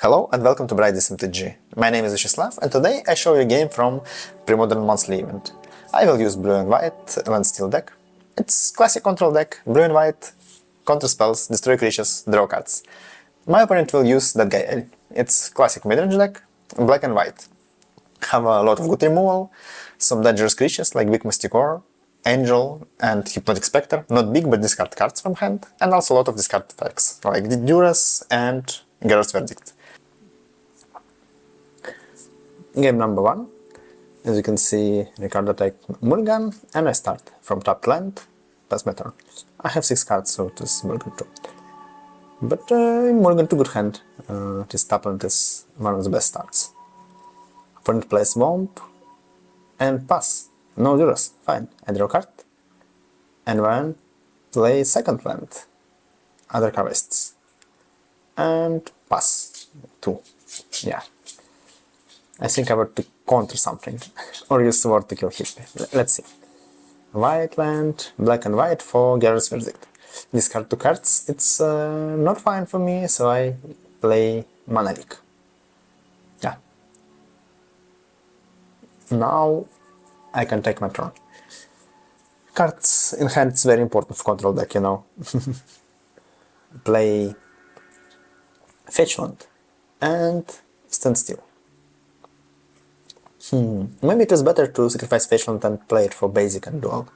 Hello and welcome to Premodern MtG. My name is Vyacheslav and today I show you a game from Premodern monthly event. I will use blue and white Landstill deck. It's classic control deck, blue and white, counter spells, destroy creatures, draw cards. My opponent will use that guy. It's classic midrange deck, black and white. Have a lot of good removal, some dangerous creatures like Big Mysticor, Angel and Hypnotic Spectre, not big but discard cards from hand, and also a lot of discard effects like the Duress and Geralt's Verdict. Game number 1. As you can see, Ricardo take Mulligan, and I start from top land, pass my turn. I have 6 cards, so it is Mulligan too. But Mulligan to good hand. This top land is one of the best starts. Opponent plays Womp, and pass. No Duress, fine. I draw a card. And then play second land. Other harvests. And pass. 2. Yeah. I think I want to counter something, or use sword to kill Hippie. Let's see. White land, black and white for Geralt's Verdict. Discard 2 cards, it's not fine for me, so I play Mana Leak. Yeah. Now I can take my turn. Cards in hand is very important for control deck, you know. Play Fetch Land and Standstill. Maybe it is better to sacrifice Fetch Land and play it for basic and duel.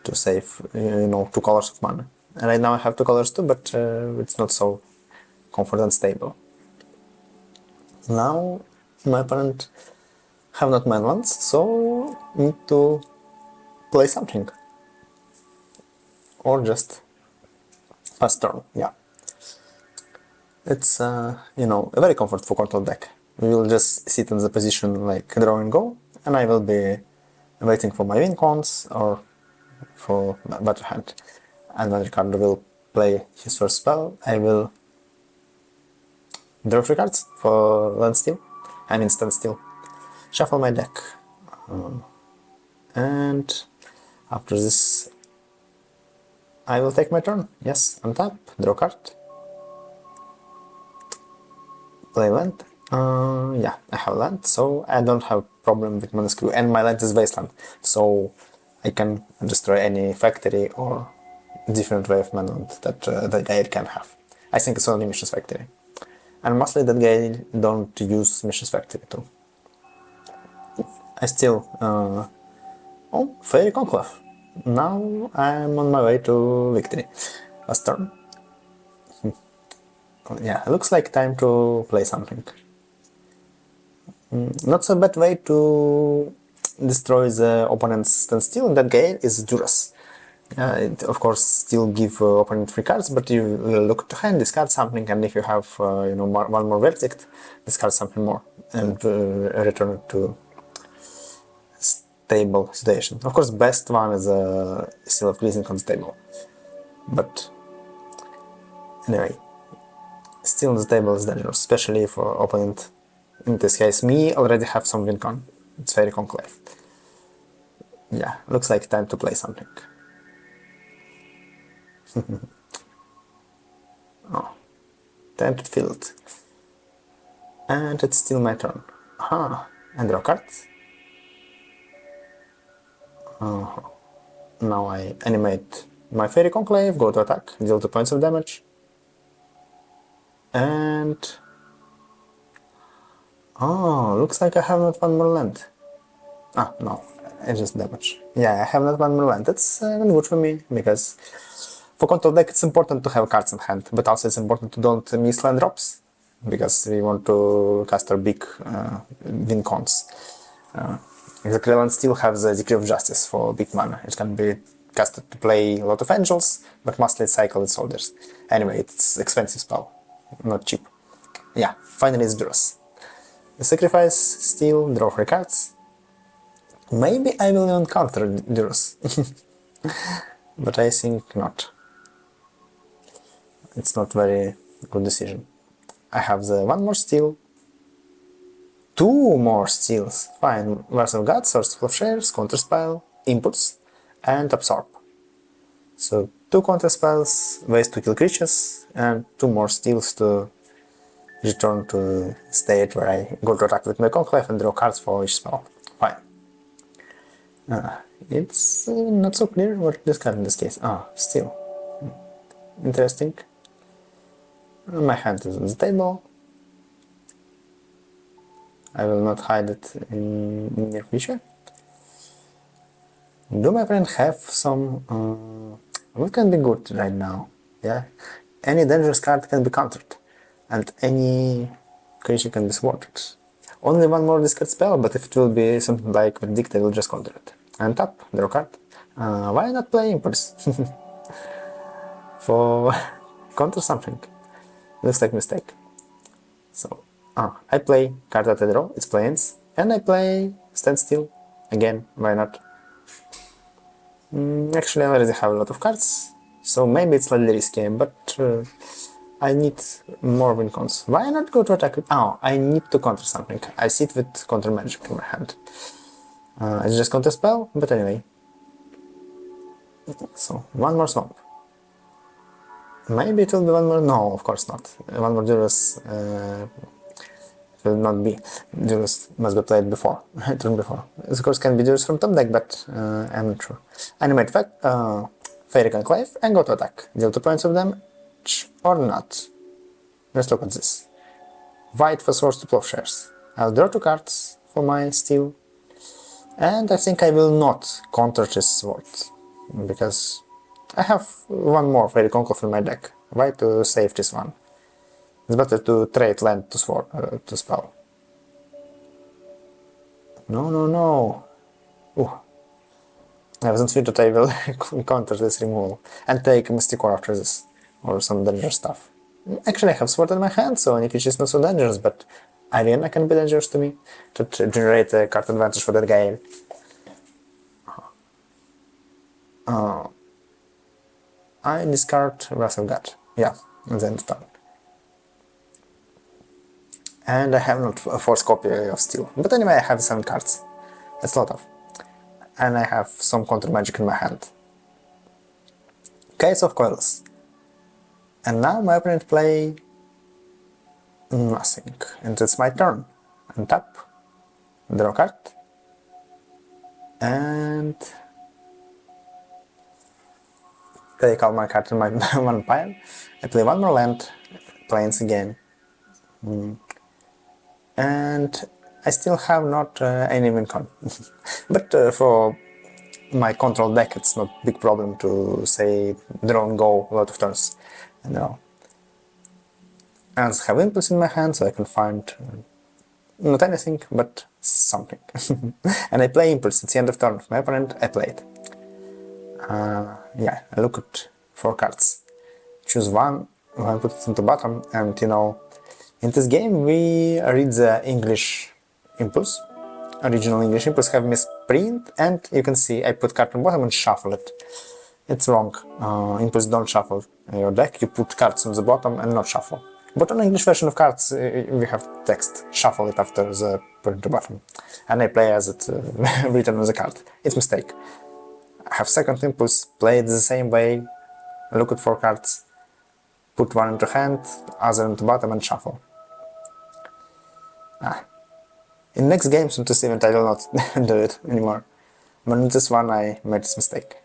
To save, 2 colors of mana. And right now I have 2 colors too, but it's not so comfortable and stable. Now my opponent have not mana lands, so need to play something. Or just pass turn, yeah. It's, a very comfortable for control deck. We will just sit in the position like draw and go, and I will be waiting for my win cons or for better hand. And when Ricardo will play his first spell, I will draw 3 cards for Landstill, Standstill. Shuffle my deck. And after this, I will take my turn. Yes, untap, draw card. Play land. Yeah, I have land, so I don't have problem with Mana Screw, and my land is Wasteland, so I can destroy any factory or different way of mana land that that guy can have. I think it's only Mishra's Factory, and mostly that guy don't use Mishra's Factory too. I still oh, Fairy Conclave. Now I'm on my way to victory. Last turn. Yeah, looks like time to play something. Not so bad way to destroy the opponent's Standstill in that game is Duress. It of course still give opponent 3 cards, but you look to hand, discard something, and if you have one more Verdict, discard something more and return it to stable situation. Of course, best one is Seal of Pleasing on stable, but anyway, still on the table is dangerous, especially for opponent. In this case, me already have some win con. It's Fairy Conclave. Yeah, looks like time to play something. Oh, Tainted Field. And it's still my turn. Aha, and draw cards. Now I animate my Fairy Conclave, go to attack, deal 2 points of damage. And oh, looks like I have not one more land. Ah, no, I just damage. Yeah, I have not one more land. That's not good for me, because for control deck it's important to have cards in hand, but also it's important to don't miss land drops, because we want to cast our big win cons. Exactly, land still have the Decree of Justice for big mana. It can be casted to play a lot of angels, but mostly cycle its soldiers. Anyway, it's expensive spell, not cheap. Yeah, finally it's Duress. Sacrifice, steal, draw 3 cards. Maybe I will even counter Duress. But I think not. It's not very good decision. I have the 1 more steal. 2 more steals. Fine. Verse of God, Source of Shares, Counterspell, Impulse, and Absorb. So 2 counter spells, ways to kill creatures, and 2 more steals to return to state where I go to attack with my conclave and draw cards for each spell. Fine. It's not so clear what this card in this case. Still. Interesting. My hand is on the table. I will not hide it in near future. Do my friend have some... what can be good right now? Yeah, any dangerous card can be countered, and any creature can be thwarted. Only one more discard spell, but if it will be something like Verdict, I will just counter it. And tap, draw card. Why not play Impulse? For counter something. Looks like mistake. So, I play card that I draw, it's plains, and I play Standstill. Again, why not? Actually, I already have a lot of cards, so maybe it's slightly risky, but I need more win cons. Why not go to attack with... I need to counter something. I sit with counter magic in my hand. It's just counter spell, but anyway. So, one more swamp. Maybe it will be one more... No, of course not. One more Duelist will not be. Duelist must be played before, turn before. Of course can be Duelist from top deck, but I'm not sure. Animate fact, Fairy Conclave, and go to attack. Deal 2 points of damage, or not. Let's look at this. White for Swords to Plowshares. I'll draw 2 cards for my steal. And I think I will not counter this sword, because I have one more Fairy Conclave in my deck. Why to save this one? It's better to trade land to sword, to spell. No. Ooh. I wasn't sure that I will counter this removal and take Mystic Ore after this, or some dangerous stuff. Actually, I have sword in my hand, so Nikichi is not so dangerous, but Arena can be dangerous to me to generate a card advantage for that guy. I discard Wrath of God. Yeah, at the end of turn. And I have not a force copy of Steel. But anyway, I have 7 cards. That's a lot of. And I have some counter magic in my hand. Case of Coils. And now my opponent play nothing. And it's my turn. And tap. Draw a card. And take all my cards in my one pile. I play one more land. Plains again. And I still have not any win con. But for my control deck it's not big problem to say draw and go a lot of turns. No. I also have Impulse in my hand, so I can find not anything, but something. And I play Impulse, it's the end of turn of my opponent, I play it. Yeah, I look at 4 cards. Choose one, I put it into bottom, and you know, in this game we read the English Impulse. Original English Impulse have misprint, and you can see I put card on bottom and shuffle it. It's wrong. Impulse don't shuffle your deck, you put cards on the bottom and not shuffle. But on the English version of cards we have text, shuffle it after the put to bottom. And I play as it written on the card. It's mistake. I have second Impulse, play it the same way, look at 4 cards, put one into hand, other into bottom and shuffle. In next games on this event I will not do it anymore. But in this one I made this mistake.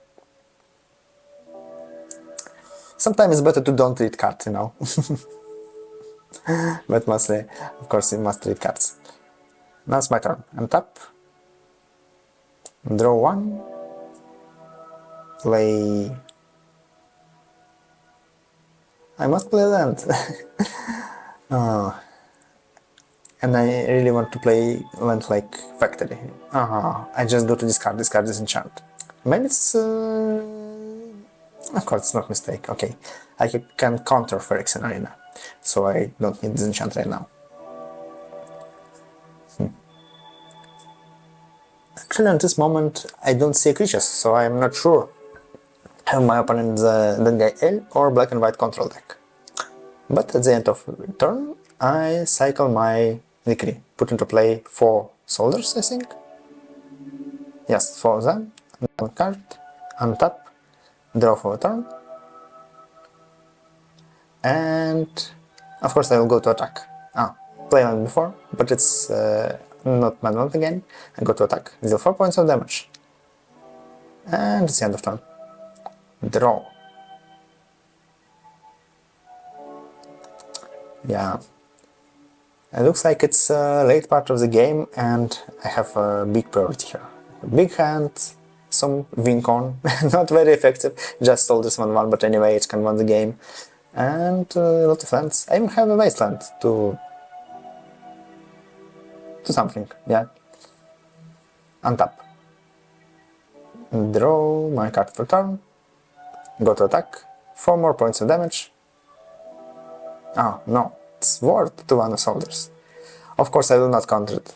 Sometimes it's better to don't read cards, you know. But mostly, of course, you must read cards. Now it's my turn. Untap. Draw 1. Play... I must play land. And I really want to play land like Factory. I just go to discard this enchant. Maybe it's... Of course, it's not mistake. Okay, I can counter Phyrexian Arena, so I don't need this enchant right now. Actually, at this moment, I don't see creatures, so I'm not sure. Have my opponent that guy L or black and white control deck. But at the end of turn, I cycle my Decree. Put into play 4 soldiers, I think. Yes, 4 of them. One card, untap, draw for a turn. And of course I will go to attack. Play land before, but it's not manual again. I go to attack, deal 4 points of damage. And it's the end of turn. Draw. Yeah. It looks like it's a late part of the game and I have a big priority here. Big hand, some win con, not very effective, just soldiers 1-1, but anyway it can win the game. And a lot of lands. I even have a wasteland to something, yeah. Untap. Draw my card for turn. Go to attack. 4 more points of damage. Oh, no. It's worth to 1 soldiers. Of course I will not counter it.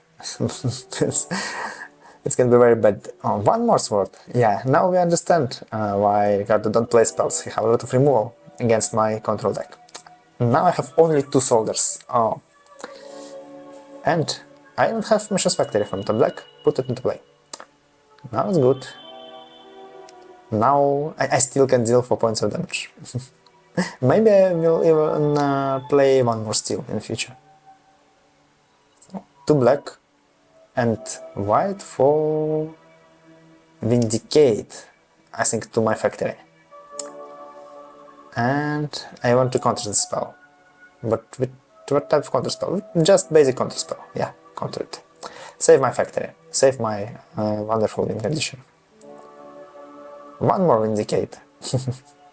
It's gonna be very bad. Oh, 1 more sword. Yeah, now we understand why Ricardo don't play spells. He have a lot of removal against my control deck. Now I have only 2 soldiers. Oh. And I don't have Mission's Factory from top deck. Put it into play. Now it's good. Now I still can deal 4 points of damage. Maybe I will even play 1 more steel in the future. 2 black and white for Vindicate, I think, to my factory. And I want to counter the spell. But with what type of counter spell? Just basic counter spell. Yeah, counter it. Save my factory. Save my wonderful win condition. 1 more Vindicate.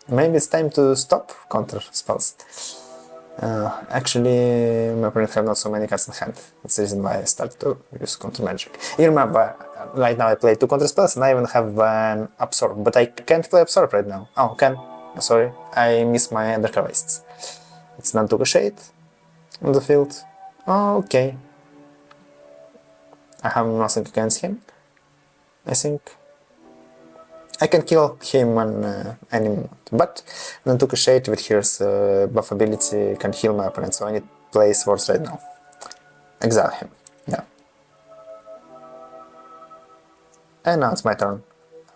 Maybe it's time to stop counter spells. Actually, my opponent have not so many cards in hand. That's the reason why I start to use counter magic. You remember, right now I play 2 counter spells and I even have an absorb, but I can't play absorb right now. Oh, can. Sorry, I miss my undercover wastes. It's Nantuka Shade on the field. Oh, okay. I have nothing against him, I think. I can kill him on any moment, but Nantuka Shade with his buff ability can heal my opponent, so I need to play swords right now. Exile him, yeah. And now it's my turn.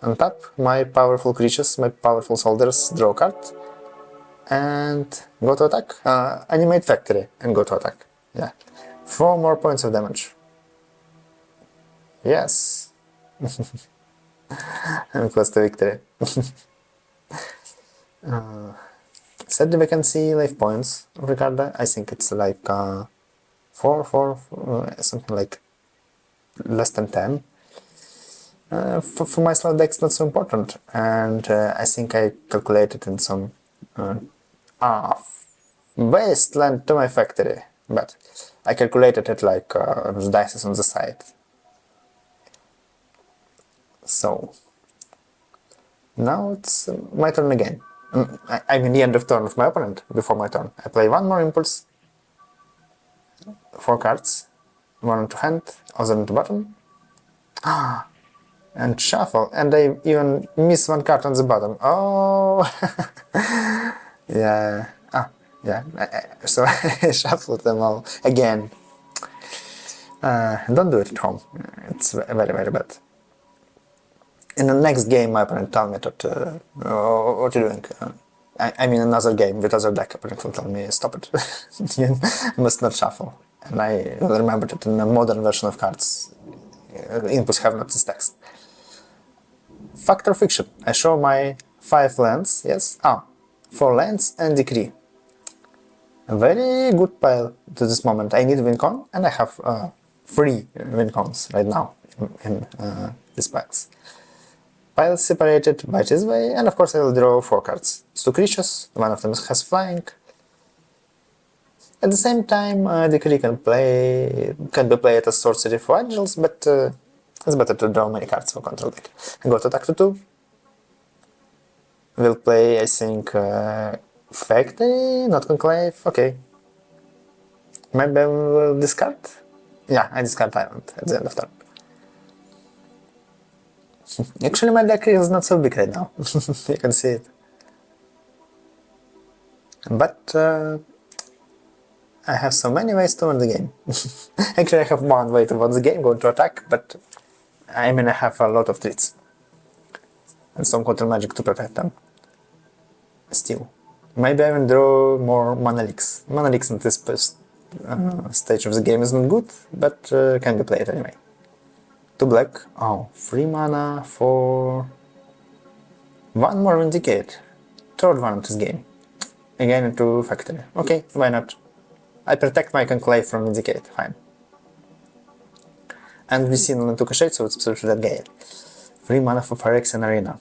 Untap my powerful creatures, my powerful soldiers, draw a card, and go to attack. Animate Factory and go to attack, yeah. 4 more points of damage. Yes. I'm close to victory. Set the vacancy life points of Ricardo. I think it's like 4, something like less than 10. For my slot deck, it's not so important, and I think I calculated in some wasteland to my factory, but I calculated it like the dice on the side. So now it's my turn again. I mean the end of turn of my opponent, before my turn. I play 1 more impulse, 4 cards, 1 into hand, other into bottom, and shuffle, and I even miss 1 card on the bottom. Oh, yeah, yeah. So I shuffled them all again. Don't do it at home. It's very, very bad. In the next game, my opponent tell me that, what you're doing. I mean another game with other deck, opponent will tell me, stop it, you must not shuffle. And I will remember that in a modern version of cards, inputs have not this text. Fact or fiction? I show my 5 lands, yes? 4 lands and decree. A very good pile to this moment. I need win con, and I have 3 win cons right now in these piles. Piles separated by this way, and of course I will draw 4 cards. It's 2 creatures, one of them has flying. At the same time, Decree can be played as sorcery for angels, but it's better to draw many cards for control deck. I go to attack to 2. We'll play, I think, Factory, not Conclave, okay. Maybe I will discard? Yeah, I discard Island at the end of turn. Actually, my deck is not so big right now, you can see it. But I have so many ways to win the game. Actually, I have one way to win the game, going to attack, but I mean I have a lot of treats. And some counter magic to protect them. Still. Maybe I will draw more mana leaks. Mana leaks in this stage of the game is not good, but can be played anyway. 2 black. Oh, 3 mana for 1 more Vindicate. Third one of this game. Again into factory. Okay, why not? I protect my conclave from Vindicate, fine. And we see only 2 Cachet, so it's absolutely that gale. 3 mana for Phyrexian Arena.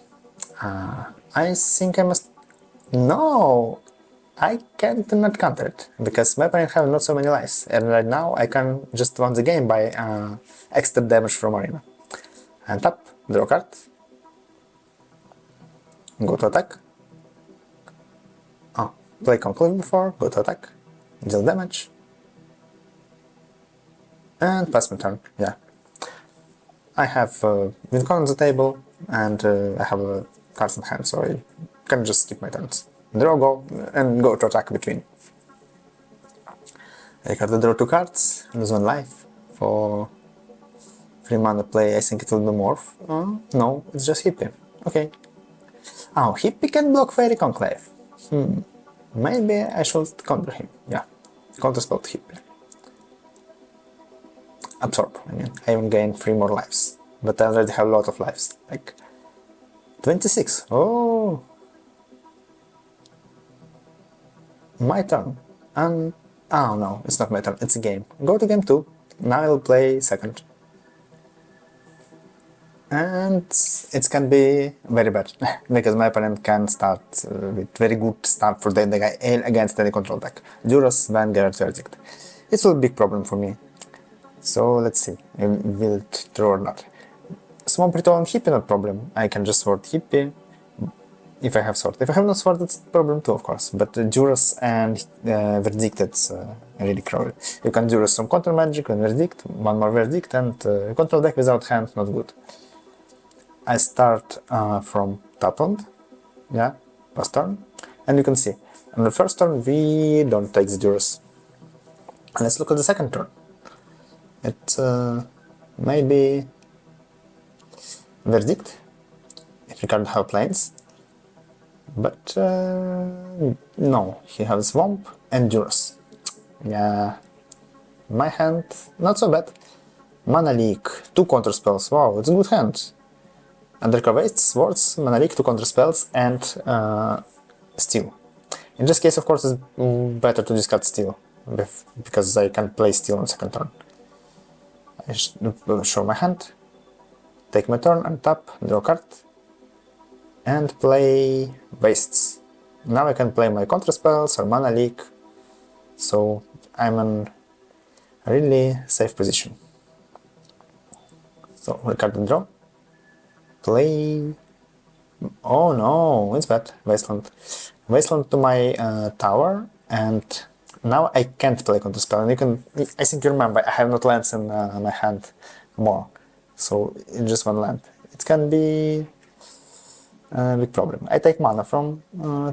I think I must... No! I can't not counter it, because my opponent have not so many lives, and right now I can just win the game by extra damage from Arena. And tap, draw card, go to attack. Oh, play Conclave before, go to attack, deal damage, and pass my turn, yeah. I have Wincon on the table, and I have a cards in hand, so I can just skip my turns. Draw, go, and go to attack between. I got to draw 2 cards, lose 1 life. For 3 mana play, I think it will be Morph. No, it's just Hippie. Okay. Oh, Hippie can block Fairy Conclave. Maybe I should counter him. Yeah, counterspell to Hippie. Absorb, I mean, I even gain 3 more lives. But I already have a lot of lives. Like 26. Oh! My turn. And... oh no, it's not my turn, it's a game. Go to game 2. Now I'll play second. And it can be very bad, because my opponent can start with very good start for the guy against any control deck. Duras, Vanguard, Verdict. It's a big problem for me. So let's see, I will throw or not. Swamp Ritual and Hippie, not problem. I can just sword Hippie. If I have sword. If I have no sword, it's a problem too, of course. But Juras and Verdict, it's really crowded. You can Juras some counter magic and Verdict, 1 more Verdict, and control deck without hand, not good. I start from top end, yeah, pass turn, and you can see, on the first turn we don't take the Juras. Let's look at the second turn. It may be Verdict, if you can't have planes. But no, he has Swamp and Juras. Yeah, my hand, not so bad. Mana Leak, 2 counter spells, wow, it's a good hand. Undercover Waste, Swords, Mana Leak, 2 counter spells, and Steal. In this case, of course, it's better to discard Steal, because I can play Steal on second turn. I show my hand, take my turn, untap, draw card, and play Wastes. Now I can play my counter spells or Mana Leak, so I'm in a really safe position. So, recard and draw. Play... oh no, it's bad. Wasteland. Wasteland to my tower, and now I can't play counter spell. And you can... I think you remember, I have not lands in my hand more, so it's just 1 land. It can be big problem. I take mana from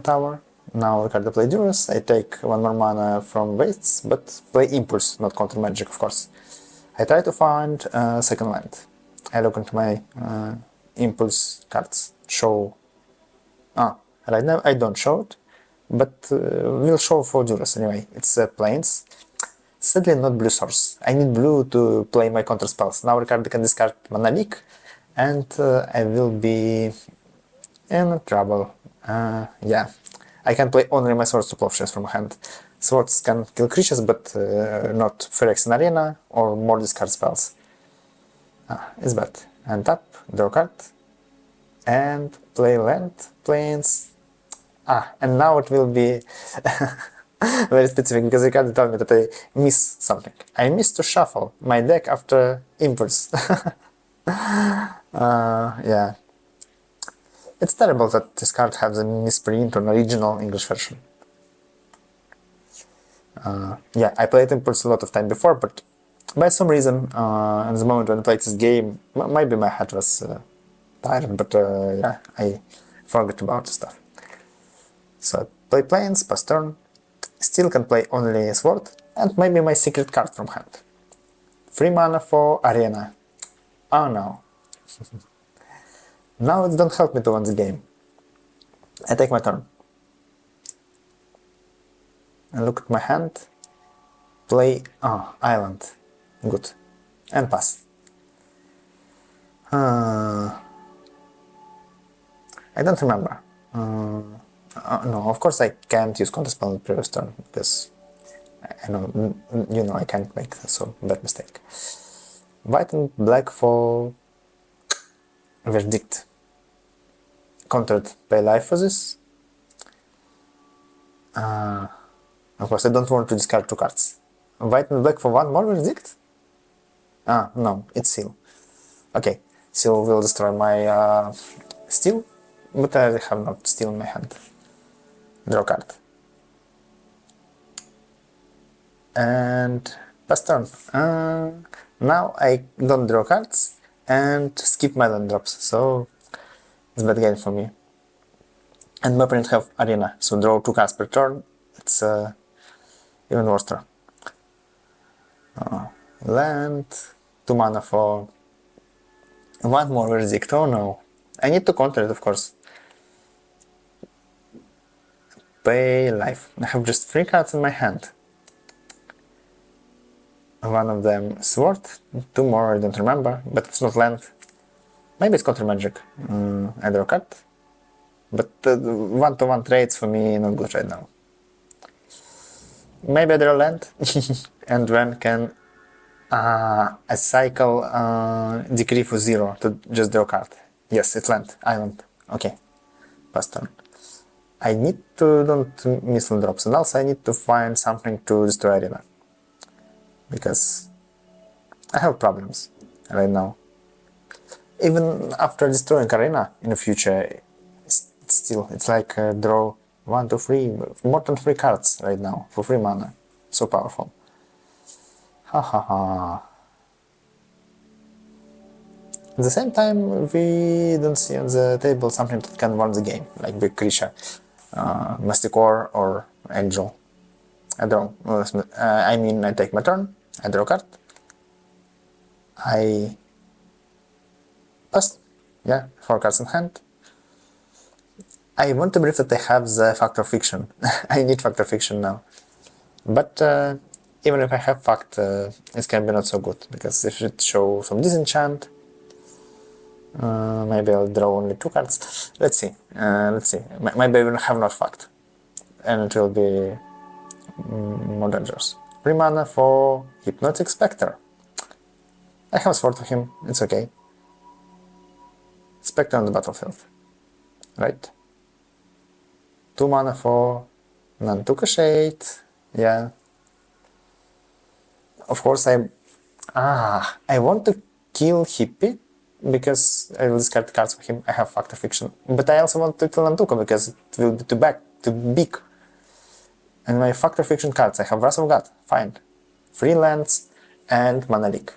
tower. Now I can play Duras. I take 1 more mana from Wastes, but play Impulse, not counter magic, of course. I try to find second land. I look into my Impulse cards. Show. Right now I don't show it, but we'll show for Duras anyway. It's plains. Sadly, not blue source. I need blue to play my counter spells. Now Ricardo can discard Mana Leak, and I will be in trouble. Yeah, I can play only my Swords to Plowshares from hand. Swords can kill creatures, but not Phyrexian Arena or more discard spells. It's bad. And tap, draw card, and play land, plains. And now it will be very specific, because Ricardo told me that I miss something. I missed to shuffle my deck after Impulse. Yeah. It's terrible that this card has a misprint on original English version. Yeah, I played Impulse a lot of time before, but by some reason, at the moment when I played this game, maybe my head was tired, but yeah, I forgot about the stuff. So I play plains, pass turn, still can play only Sword, and maybe my secret card from hand. 3 mana for Arena. Oh no. Now it don't help me to win the game. I take my turn. I look at my hand, play island. Good. And pass. I don't remember. No, of course I can't use counterspell on the previous turn because I know, you know, I can't make so that mistake. White and black for verdict. Countered pay life for this. Of course, I don't want to discard 2 cards. White and black for 1 more verdict? No, it's seal. Okay, seal will destroy my steel, but I have not steel in my hand. Draw card. And pass turn. Now I don't draw cards and skip my land drops, so it's a bad game for me. And my opponent have arena, so draw 2 cards per turn. It's even worse. Land, 2 mana for 1 more verdict. Oh no, I need to counter it, of course. Pay life. I have just 3 cards in my hand. One of them sword, 2 more I don't remember, but it's not land. Maybe it's counter magic. I draw a card. But 1-to-1 trades for me not good right now. Maybe I draw land, and then can a cycle decree for 0 to just draw a card. Yes, it's land, island. Okay, pass turn. I need to don't miss land drops, and also I need to find something to destroy arena. Because I have problems right now. Even after destroying arena in the future, it's like draw 1, 2, 3, more than 3 cards right now for 3 mana. So powerful. Ha ha ha. At the same time, we don't see on the table something that can win the game, like big creature, Masticore or Angel. I draw. I mean, I take my turn. I draw a card. I pass. Yeah, 4 cards in hand. I want to believe that I have the Factor Fiction. I need Factor Fiction now. But even if I have Fact, it can be not so good, because if it shows some disenchant, maybe I'll draw only 2 cards. Let's see. Maybe I will have not Fact, and it will be more dangerous. 3 mana for Hypnotic Spectre. I have Sword for him, it's okay. Spectre on the battlefield. Right? 2 mana for Nantuka Shade. Yeah. Of course I want to kill Hippie because I will discard cards for him. I have Factor Fiction. But I also want to kill Nantuka because it will be too big. And my Factor Fiction cards, I have Wrath of God, fine. 3 lands and Mana Leak.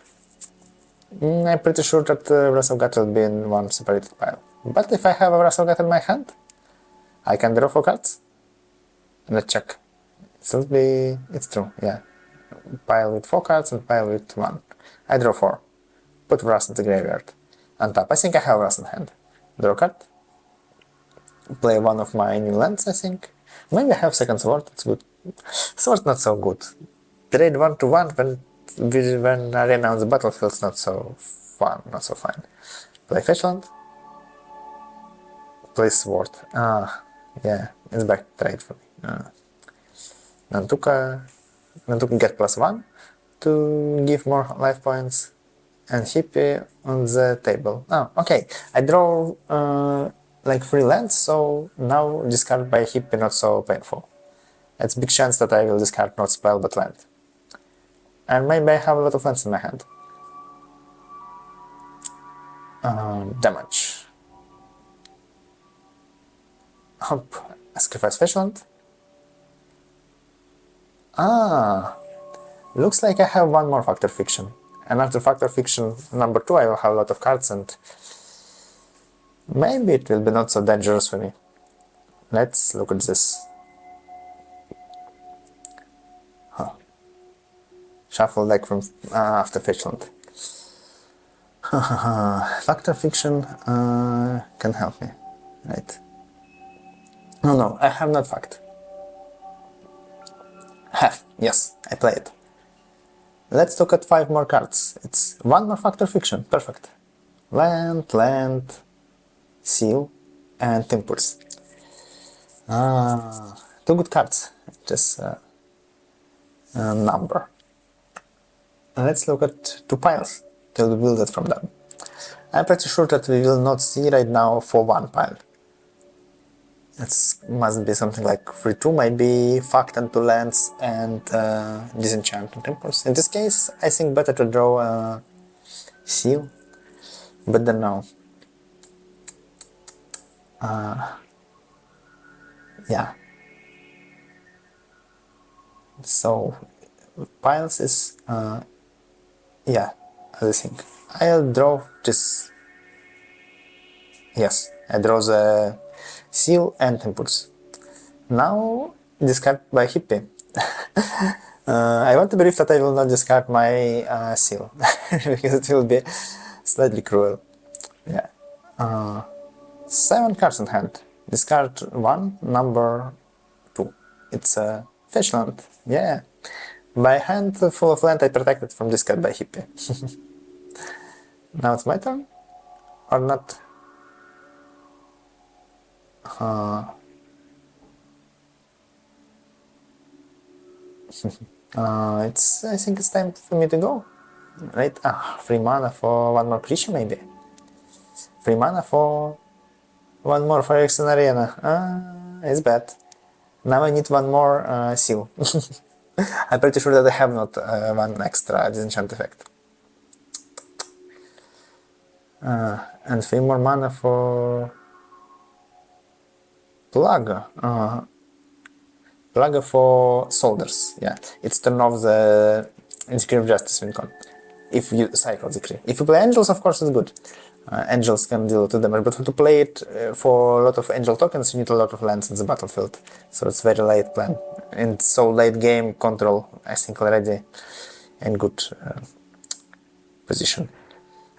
I'm pretty sure that Wrath of God will be in one separated pile. But if I have a Wrath of God in my hand, I can draw 4 cards. Let's check. It's true, yeah. Pile with 4 cards and pile with 1. I draw 4. Put Wrath in the graveyard. On top, I think I have Wrath in hand. Draw a card. Play one of my new lands, I think. Maybe I have second sword, it's good. Sword not so good. Trade 1-to-1 when arena on the battlefield's not so fun, not so fine. Play fetchland. Play sword. Yeah, it's back trade for me. Nantuka get +1 to give more life points. And Hippie on the table. Okay. I draw like 3 lands, so now discard by Hippie not so painful. It's big chance that I will discard not spell but land. And maybe I have a lot of lands in my hand. Damage. Sacrifice Fetchland. Looks like I have 1 more Factor Fiction. And after Factor Fiction number 2 I will have a lot of cards and maybe it will be not so dangerous for me. Let's look at this. Shuffle deck from after Fetchland. Factor Fiction can help me, right? No, I have not Fact. Have, yes, I play it. Let's look at 5 more cards. It's one more Fact or Fiction. Perfect. Land, Seal, and Impulse. 2 good cards. Just a number. Let's look at 2 piles till we build it from them. I'm pretty sure that we will not see right now for 1 pile. It must be something like 3-2, maybe Fact and 2 lands and Disenchantment Impulse. In this case, I think better to draw a Seal, but then no. Yeah. So, piles is, yeah, as I think. I'll draw this. Yes, I draw the Seal and Impulse. Now, discard by Hippie. I want to believe that I will not discard my Seal, because it will be slightly cruel. Yeah. 7 cards in hand. Discard 1, number 2. It's a fetch land. Yeah. By hand full of land I protected from discard by Hippie. Now it's my turn? Or not? I think it's time for me to go. Right? 3 mana for 1 more creature maybe. 3 mana for 1 more for Ericsson Arena. It's bad. Now I need 1 more Seal. I'm pretty sure that I have not 1 extra disenchant effect. And 3 more mana for Plaga. Plaga for Soldiers. Yeah, it's turn off the Decree of Justice Wincon. If you cycle Decree. If you play Angels, of course it's good. Angels can deal 2 damage, but to play it for a lot of Angel tokens, you need a lot of lands in the battlefield. So it's very late plan. And so late game control, I think already in good position.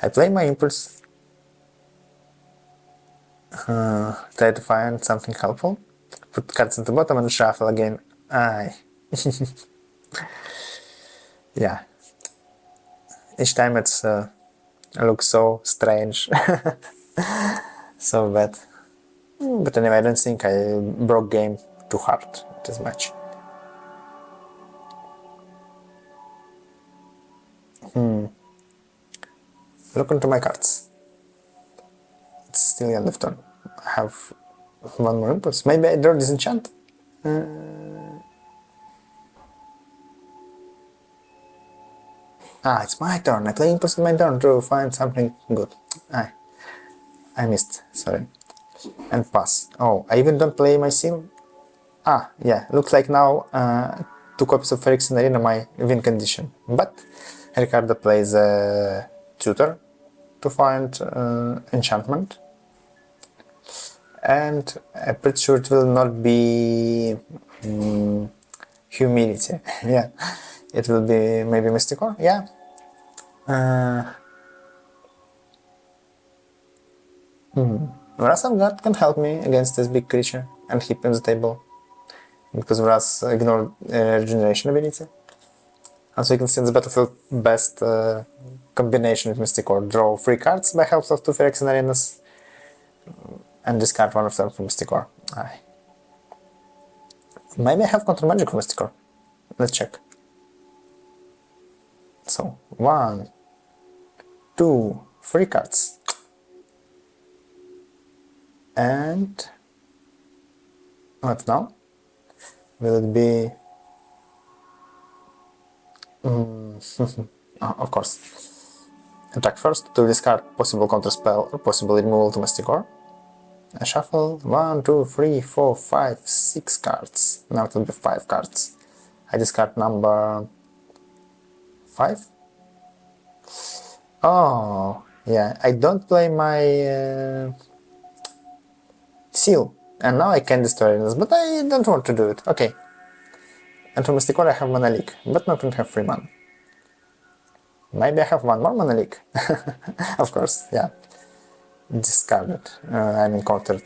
I play my Impulse. Try to find something helpful. Put cards into bottom and shuffle again. Aye. Yeah. Each time it's looks so strange. So bad. But anyway, I don't think I broke game too hard this match. Look into my cards. It's still the end of turn. I have 1 more Impulse. Maybe I draw Disenchant? It's my turn. I play Impulse in my turn to find something good. I missed. Sorry. And pass. Oh, I even don't play my Seal? Yeah. Looks like now 2 copies of Ericsson Arena my win condition. But Ricardo plays a Tutor to find enchantment. And I'm pretty sure it will not be Humility. Yeah, it will be maybe Mysticor. Yeah. Wrath of God can help me against this big creature and keep him on the table, because Wrath ignored regeneration ability. Also, you can see in the battlefield best combination with Mysticor. Draw 3 cards by help of 2 Phyrexian Arenas and discard 1 of them from Mysticor. Maybe I have Counter Magic for Mysticor. Let's check. So, 1, 2, 3 cards. And what now? Will it be... of course. Attack first to discard possible counterspell or possible removal to Mysticor. I shuffle 1, 2, 3, 4, 5, 6 cards. Now it will be 5 cards. I discard number 5. Oh, yeah, I don't play my Seal. And now I can destroy this, but I don't want to do it. Okay. And for Mysticor I have Mana Leak, but not have 3 mana. Maybe I have 1 more Mana Leak. Of course, yeah. Discarded. I'm encountered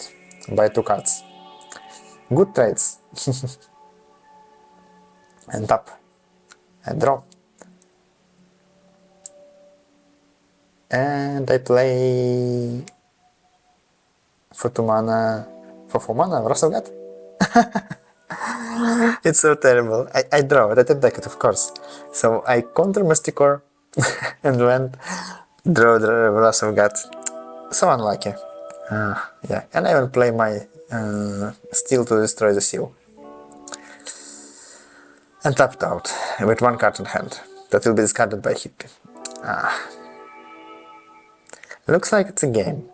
by 2 cards. Good trades. And tap. And draw. And I play for 2 mana, for 4 mana, Russell. It's so terrible. I draw it, I tap deck it, of course. So I counter Mysticore and went draw the Russell. So unlucky. Yeah, and I will play my Steel to destroy the seal. And tapped out with 1 card in hand. That will be discarded by Hippie. Looks like it's a game.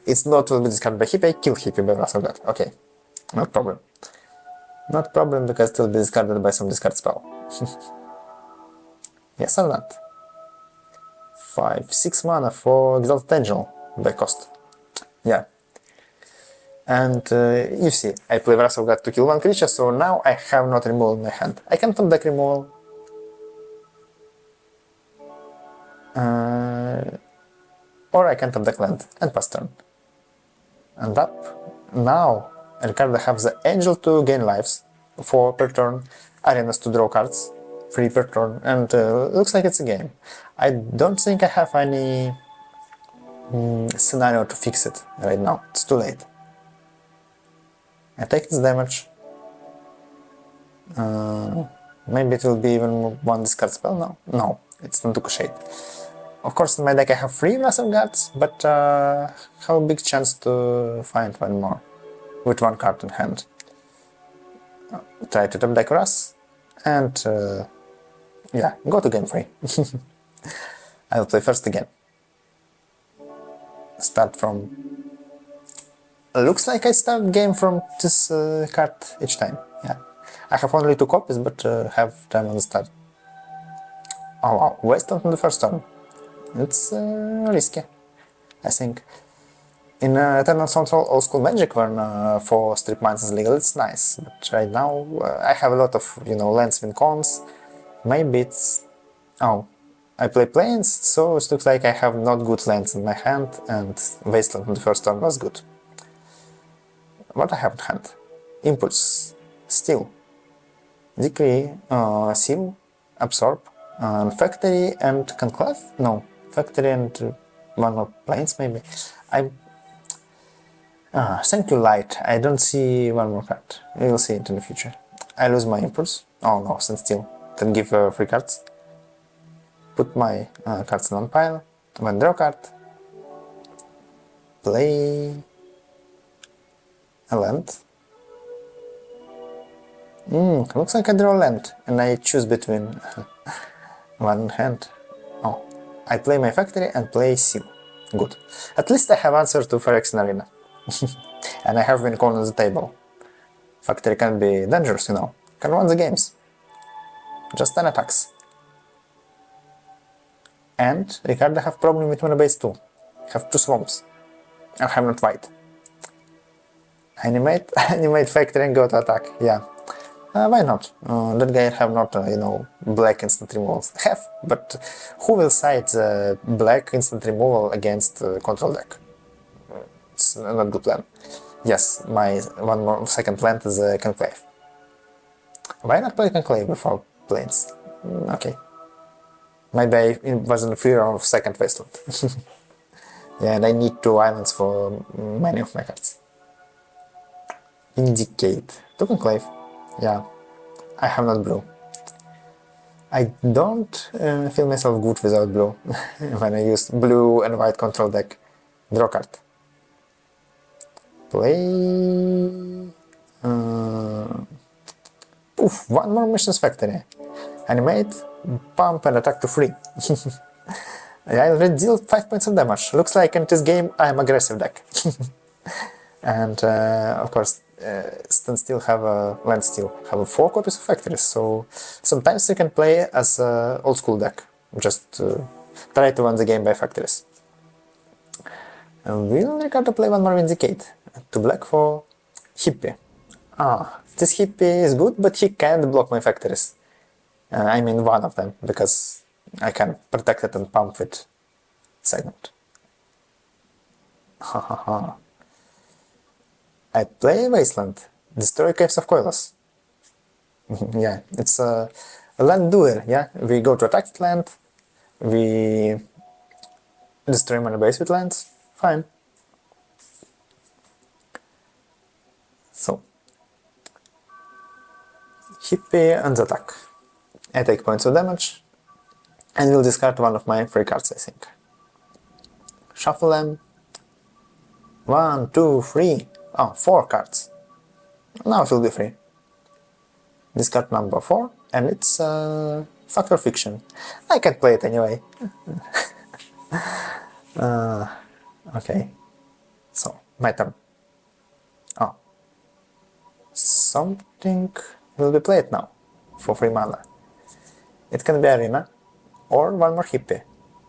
It's not will be discarded by Hippie, I kill Hippie by Russell. Okay, no problem. Not problem because it will be discarded by some discard spell. Yes or not? 5-6 mana for Exalted Angel by cost. Yeah. And you see, I play Russell to kill 1 creature, so now I have not removal in my hand. I can top deck removal. Or I can top deck land and pass turn. And up. Now Ricardo has the Angel to gain lives, 4 per turn, Arenas to draw cards, 3 per turn, and looks like it's a game. I don't think I have any scenario to fix it right now, it's too late. I take its damage. Maybe it will be even 1 discard spell now? No, it's not to shade. Of course, in my deck I have 3 Massive Guards, but have a big chance to find 1 more with 1 card in hand. Try to top deck Russ, and yeah, go to game 3. I will play first again. Start from... Looks like I start game from this card each time. Yeah, I have only 2 copies, but have time on the start. Oh wow, wasteland on the first turn. It's risky, I think. In Eternal Control Old School Magic, when 4 strip mines is legal, it's nice. But right now I have a lot of, lands with cons. Maybe it's... Oh, I play planes, so it looks like I have not good lands in my hand, and Wasteland on the first turn was good. What I have in hand? Impulse, Steal, Decree, Seal, Absorb, Factory and Conclave? No, Factory and 1 more planes maybe. Thank you, Light. I don't see 1 more card. We will see it in the future. I lose my Impulse. Oh no, Stand Still. Then give 3 cards. Put my cards in one pile. Then draw card. Play a land. Looks like I draw a land, and I choose between 1 hand. Oh, I play my Factory and play Seal. Good. At least I have answer to Phyrexian Arena. And I have been called on the table. Factory can be dangerous, Can run the games. Just 10 attacks. And Ricardo have problem with mana base too. Have 2 swamps. And have not white. Animate Factory and go to attack. Yeah. Why not? That guy have not, black instant removals. Have, but who will side black instant removal against control deck? It's not a good plan. Yes, my 1 more second land is a Conclave. Why not play Conclave before planes? Okay. Maybe I was in fear of second Wasteland. Yeah, and I need 2 islands for many of my cards. Indicate. To Conclave. Yeah, I have not blue. I don't feel myself good without blue. When I use blue and white control deck. Draw card. Play... 1 more Missions Factory. Animate, pump and attack to 3. I already deal 5 points of damage. Looks like in this game I am aggressive deck. And of course, Landstill have a Landstill have 4 copies of Factories, so sometimes you can play as an old school deck. Just try to win the game by Factories. Will Ricardo play 1 more Vindicate to black for Hippie? This Hippie is good, but he can't block my Factories. I mean 1 of them, because I can protect it and pump with Segment. I play Wasteland, destroy Caves of Coilos. Yeah, it's a land duel, yeah? We go to attack land, we Destroy my base with lands? Fine. So, Hippie ends attack. I take points of damage, and will discard one of my 3 cards, I think. Shuffle them. 1, 2, 3. Oh, 4 cards. Now it will be 3. Discard number 4, and it's Fact or Fiction. I can't play it anyway. Okay. So, my turn. Oh. Something will be played now, for 3 mana. It can be Arena, or one more Hippie.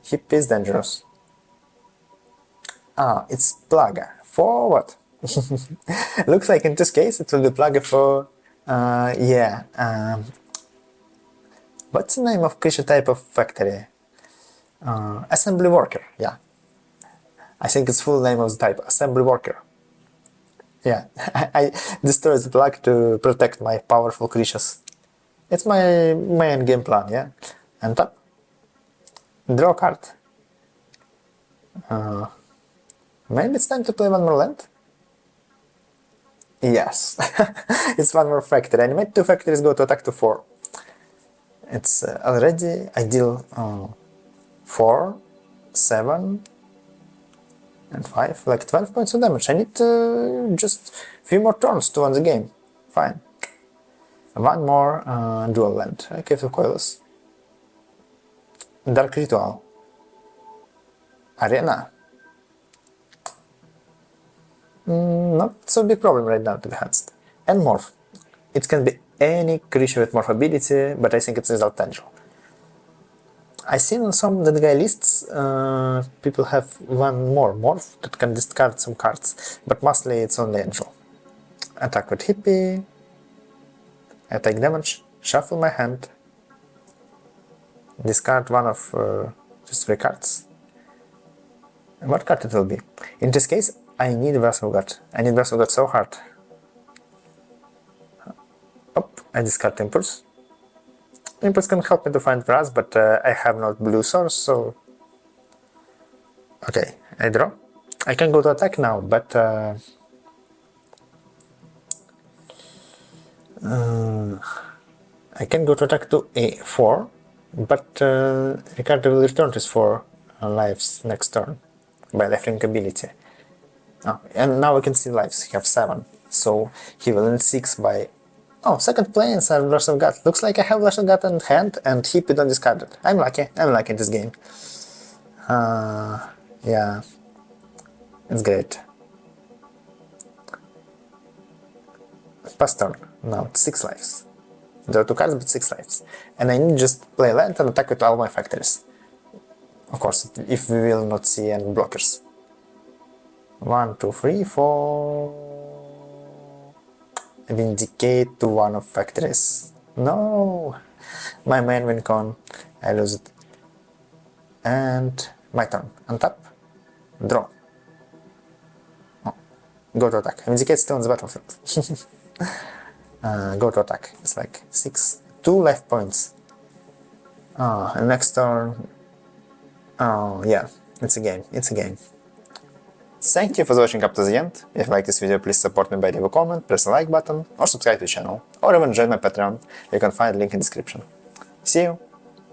Hippie is dangerous. Ah, it's Plaga. For what? Looks like in this case it will be Plaga for... what's the name of creature type of factory? Assembly Worker, yeah. I think it's full name of the type, Assembly Worker. Yeah, I destroy the Plaga to protect my powerful creatures. It's my main game plan, yeah. And tap. Draw a card. Maybe it's time to play one more land? Yes, it's one more factory. Animate 2 factories, go to attack to 4. It's already, I deal 4, 7, and 5, like 12 points of damage. I need just a few more turns to win the game. Fine. One more dual land. Cave of Coils. Dark Ritual. Arena. Not so big problem right now, to be honest. And Morph. It can be any creature with Morph ability, but I think it's Result Angel. I've seen on some that guy lists, people have one more Morph that can discard some cards, but mostly it's only Angel. Attack with Hippie. I take damage, shuffle my hand, discard one of just 3 cards. What card it will be? In this case, I need Vessel God. I need Vessel God so hard. Oh, I discard Impulse. Impulse can help me to find Vraz, but I have no blue source, so... Okay, I draw. I can go to attack now, but... I can go to attack to A4, but Ricardo will return his 4 lives next turn by lifelink ability. Oh, and now we can see lives, he have 7, so he will end 6 by... Oh, second planes are Rush of God. Looks like I have Rush of God in hand and Hippie don't discard it. I'm lucky in this game. Yeah, it's great. Past turn, now it's 6 lives. There are 2 cards but 6 lives. And I need just play land and attack with all my factories. Of course, if we will not see any blockers. 1, 2, 3, 4... Vindicate to one of factories. No! My main win con. I lose it. And my turn. Untap. Draw. Oh. Go to attack. Vindicate still on the battlefield. Go to attack. It's like 2 life points. And next turn... Oh, yeah. It's a game. It's a game. Thank you for watching up to the end. If you like this video, please support me by leaving a comment, press the like button, or subscribe to the channel, or even join my Patreon. You can find the link in the description. See you!